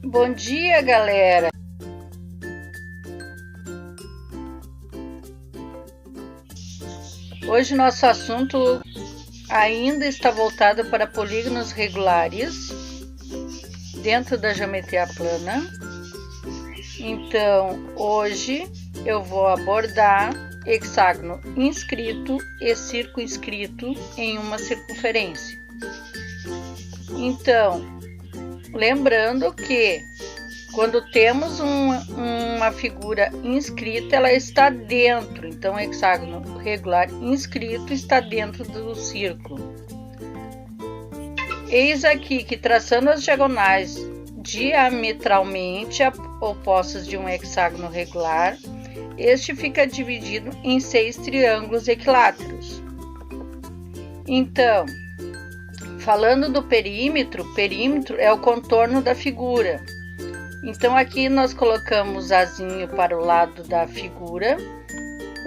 Bom dia, galera! Hoje nosso assunto ainda está voltado para polígonos regulares dentro da geometria plana. Então, hoje eu vou abordar hexágono inscrito e círculo inscrito em uma circunferência. Então, lembrando que quando temos uma figura inscrita, ela está dentro. Então, o hexágono regular inscrito está dentro do círculo. Eis aqui que, traçando as diagonais diametralmente opostas de um hexágono regular, este fica dividido em 6 triângulos equiláteros. Então, falando do perímetro, perímetro é o contorno da figura. Então, aqui nós colocamos azinho para o lado da figura.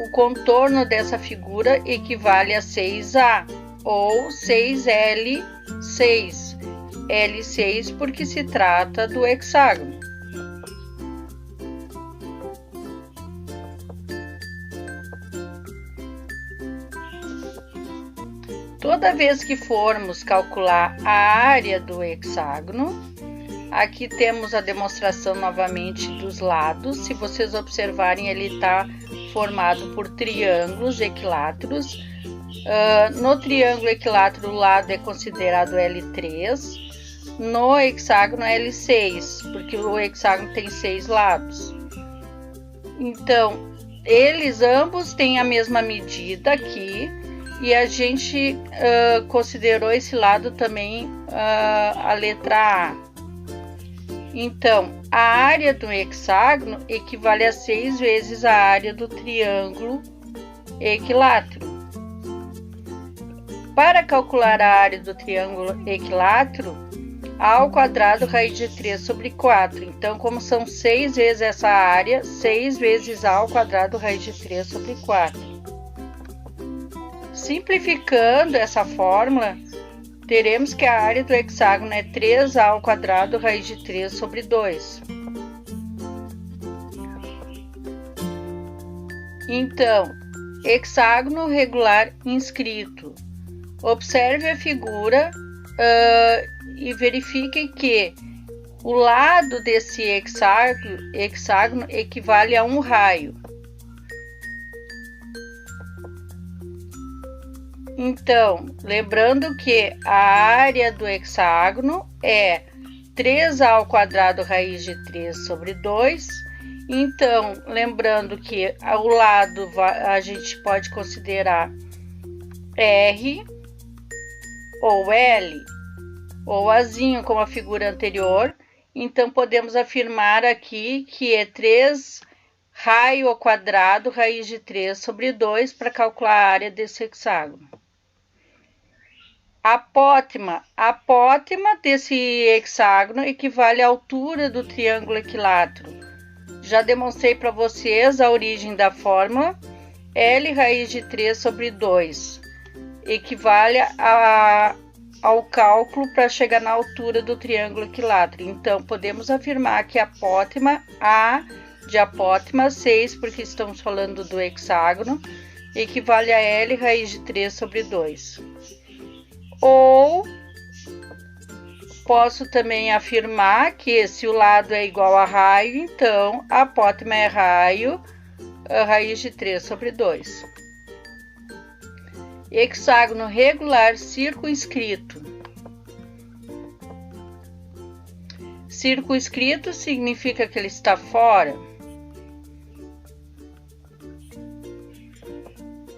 O contorno dessa figura equivale a 6A ou 6L6. L6 porque se trata do hexágono. Toda vez que formos calcular a área do hexágono, aqui temos a demonstração novamente dos lados. Se vocês observarem, ele está formado por triângulos equiláteros. No triângulo equilátero, o lado é considerado L3. No hexágono, L6, porque o hexágono tem 6 lados. Então, eles ambos têm a mesma medida aqui. E a gente considerou esse lado também a letra A. Então, a área do hexágono equivale a 6 vezes a área do triângulo equilátero. Para calcular a área do triângulo equilátero, A ao quadrado raiz de 3 sobre 4. Então, como são 6 vezes essa área, 6 vezes A ao quadrado raiz de 3 sobre 4. Simplificando essa fórmula, teremos que a área do hexágono é 3A ao quadrado raiz de 3 sobre 2. Então, hexágono regular inscrito. Observe a figura e verifique que o lado desse hexágono equivale a um raio. Então, lembrando que a área do hexágono é 3A ao quadrado raiz de 3 sobre 2. Então, lembrando que ao lado a gente pode considerar R ou L, ou Azinho, como a figura anterior. Então, podemos afirmar aqui que é 3 raio ao quadrado raiz de 3 sobre 2 para calcular a área desse hexágono. Apótema desse hexágono equivale à altura do triângulo equilátero. Já demonstrei para vocês a origem da fórmula. L raiz de 3 sobre 2 equivale ao cálculo para chegar na altura do triângulo equilátero. Então, podemos afirmar que apótema, A de apótema, 6, porque estamos falando do hexágono, equivale a L raiz de 3 sobre 2. Ou posso também afirmar que se o lado é igual a raio, então a apótema é raio, a raiz de 3 sobre 2. Hexágono regular circunscrito. Circunscrito significa que ele está fora.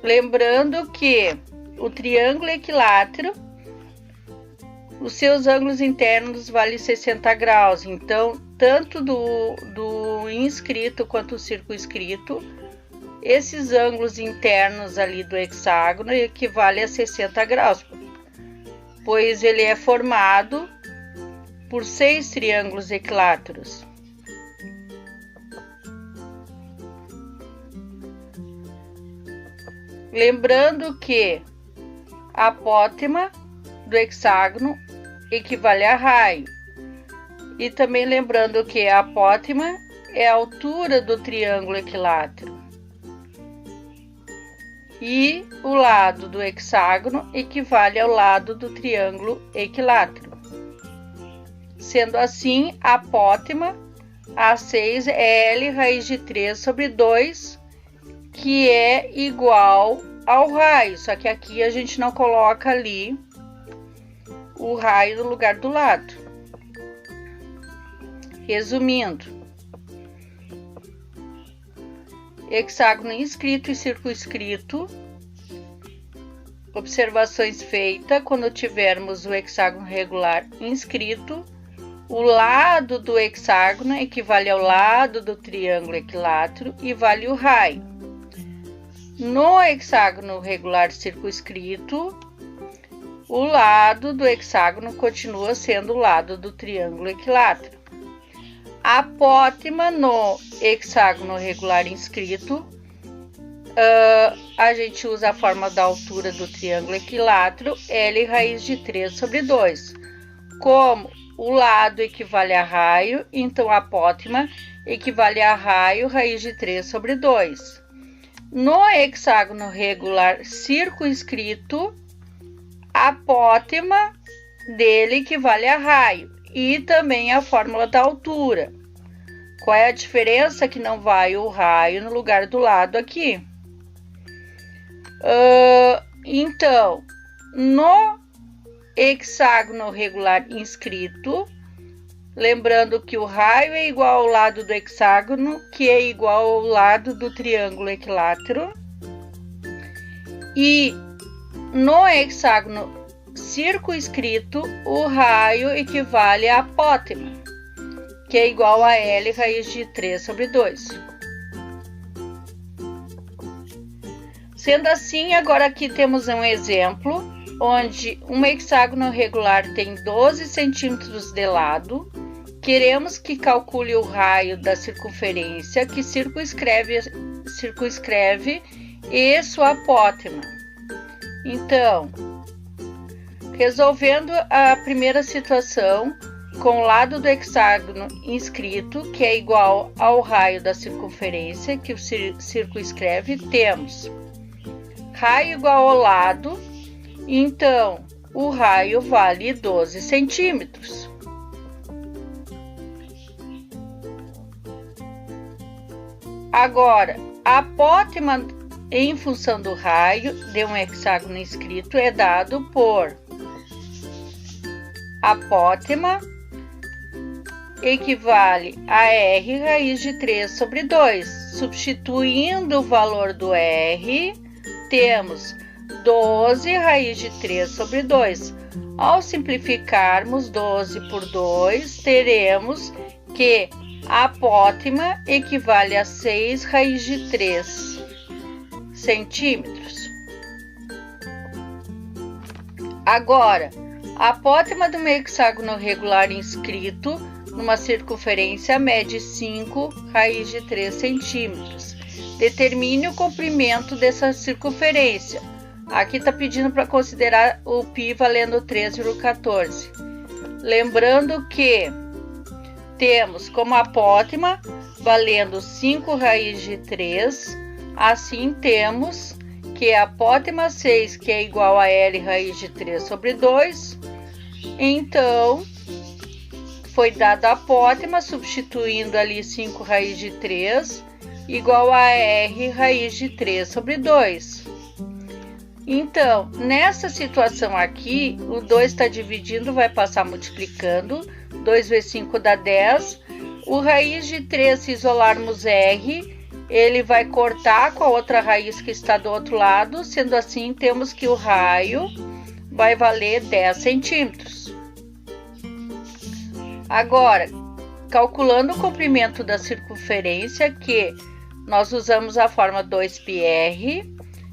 Lembrando que o triângulo equilátero, os seus ângulos internos valem 60 graus. Então, tanto do inscrito quanto do circunscrito, esses ângulos internos ali do hexágono equivalem a 60 graus, pois ele é formado por 6 triângulos equiláteros. Lembrando que a apótema do hexágono equivale a raio. E também lembrando que a apótema é a altura do triângulo equilátero. E o lado do hexágono equivale ao lado do triângulo equilátero. Sendo assim, a apótema A6 é L raiz de 3 sobre 2, que é igual ao raio, só que aqui a gente não coloca ali o raio no lugar do lado. Resumindo, hexágono inscrito e circunscrito, observações feitas quando tivermos o hexágono regular inscrito, o lado do hexágono equivale ao lado do triângulo equilátero e vale o raio. No hexágono regular circunscrito, o lado do hexágono continua sendo o lado do triângulo equilátero. A apótema no hexágono regular inscrito, a gente usa a forma da altura do triângulo equilátero, L raiz de 3 sobre 2. Como o lado equivale a raio, então a apótema equivale a raio raiz de 3 sobre 2. No hexágono regular circunscrito, a apótema dele equivale a raio e também a fórmula da altura. Qual é a diferença? Que não vai o raio no lugar do lado aqui. Então, no hexágono regular inscrito, lembrando que o raio é igual ao lado do hexágono, que é igual ao lado do triângulo equilátero. E no hexágono circunscrito, o raio equivale à apótema, que é igual a L raiz de 3 sobre 2. Sendo assim, agora aqui temos um exemplo, onde um hexágono regular tem 12 centímetros de lado. Queremos que calcule o raio da circunferência que circunscreve e sua apótema. Então, resolvendo a primeira situação, com o lado do hexágono inscrito, que é igual ao raio da circunferência que o circunscreve, temos raio igual ao lado, então o raio vale 12 centímetros. Agora, a apótema em função do raio de um hexágono inscrito é dado por apótema equivale a R raiz de 3 sobre 2. Substituindo o valor do R, temos 12 raiz de 3 sobre 2. Ao simplificarmos 12 por 2, teremos que a apótema equivale a 6 raiz de 3 centímetros. Agora, a apótema de um hexágono regular inscrito numa circunferência mede 5 raiz de 3 centímetros. Determine o comprimento dessa circunferência. Aqui está pedindo para considerar o π valendo 3,14. Lembrando que temos como apótema valendo 5 raiz de 3, assim temos que a apótema 6, que é igual a L raiz de 3 sobre 2, então foi dada a apótema, substituindo ali 5 raiz de 3, igual a R raiz de 3 sobre 2. Então, nessa situação aqui, o 2 está dividindo, vai passar multiplicando, 2 vezes 5 dá 10, o raiz de 3, se isolarmos R, ele vai cortar com a outra raiz que está do outro lado, sendo assim, temos que o raio vai valer 10 centímetros. Agora, calculando o comprimento da circunferência, que nós usamos a forma 2πr,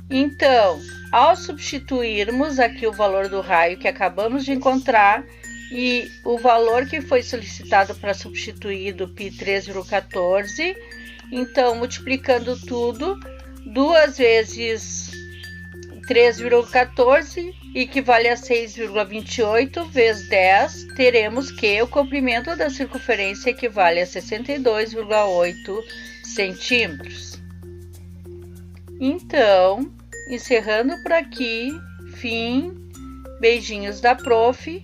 então, ao substituirmos aqui o valor do raio que acabamos de encontrar e o valor que foi solicitado para substituir do π 3,14, então, multiplicando tudo, 2 vezes 3,14 equivale a 6,28 vezes 10, teremos que o comprimento da circunferência equivale a 62,8 centímetros. Então, encerrando por aqui, fim, beijinhos da prof.